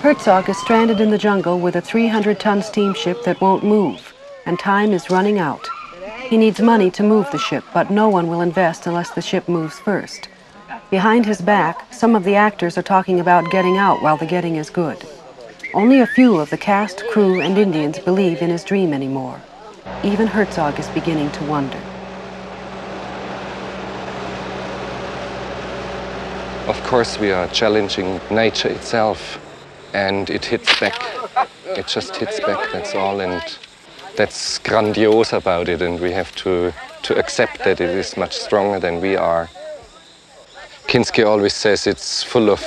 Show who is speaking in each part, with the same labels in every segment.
Speaker 1: Herzog is stranded in the jungle with a 300-ton steamship that won't move, and time is running out. He needs money to move the ship, but no one will invest unless the ship moves first. Behind his back, some of the actors are talking about getting out while the getting is good. Only a few of the cast, crew, and Indians believe in his dream anymore. Even Herzog is beginning to wonder.
Speaker 2: Of course, we are challenging nature itself, and it hits back. It just hits back, that's all, and that's grandiose about it, and we have to accept that it is much stronger than we are. Kinski always says it's full of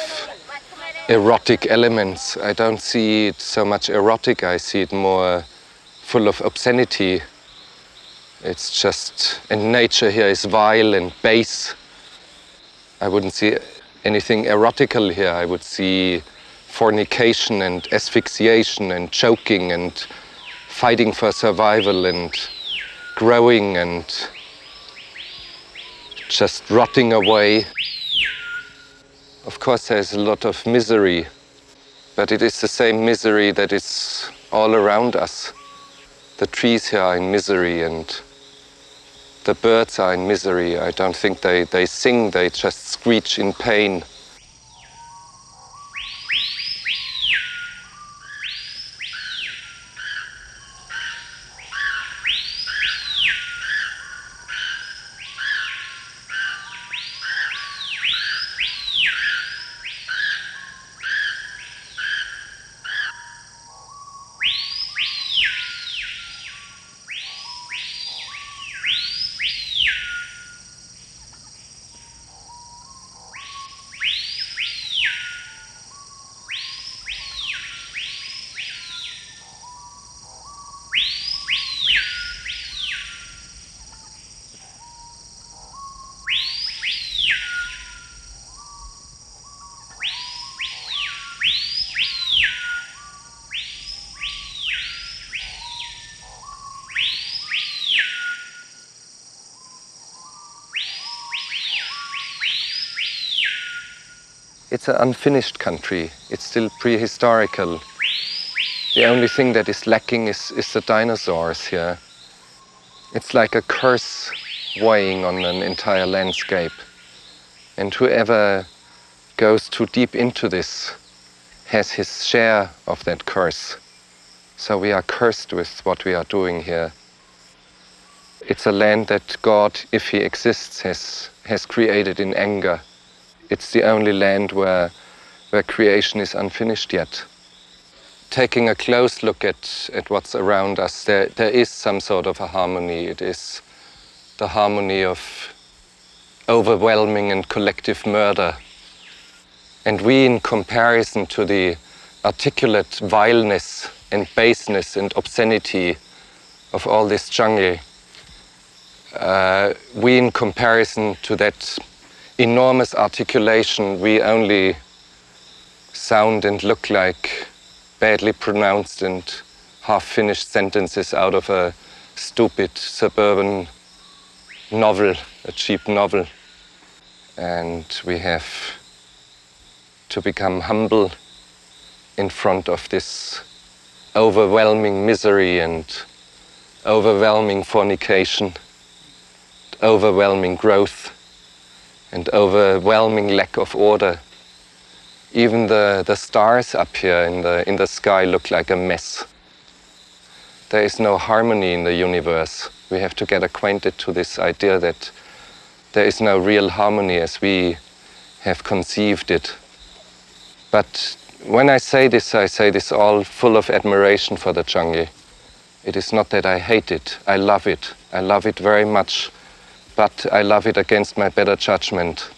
Speaker 2: erotic elements. I don't see it so much erotic, I see it more full of obscenity. It's just, and nature here is vile and base. I wouldn't see anything erotical here. I would see fornication and asphyxiation and choking and fighting for survival and growing and just rotting away. Of course, there's a lot of misery, but it is the same misery that is all around us. The trees here are in misery and the birds are in misery. I don't think they sing, they just screech in pain. It's an unfinished country. It's still prehistorical. The only thing that is lacking is the dinosaurs here. It's like a curse weighing on an entire landscape. And whoever goes too deep into this has his share of that curse. So we are cursed with what we are doing here. It's a land that God, if he exists, has created in anger. It's the only land where creation is unfinished yet. Taking a close look at what's around us, there is some sort of a harmony. It is the harmony of overwhelming and collective murder. And we, in comparison to the articulate vileness and baseness and obscenity of all this jungle, we, in comparison to that enormous articulation, we only sound and look like badly pronounced and half-finished sentences out of a stupid suburban novel, a cheap novel. And we have to become humble in front of this overwhelming misery and overwhelming fornication, overwhelming growth, and overwhelming lack of order. Even the stars up here in the sky look like a mess. There is no harmony in the universe. We have to get acquainted to this idea that there is no real harmony as we have conceived it. But when I say this all full of admiration for the jungle. It is not that I hate it. I love it. I love it very much. But I love it against my better judgment.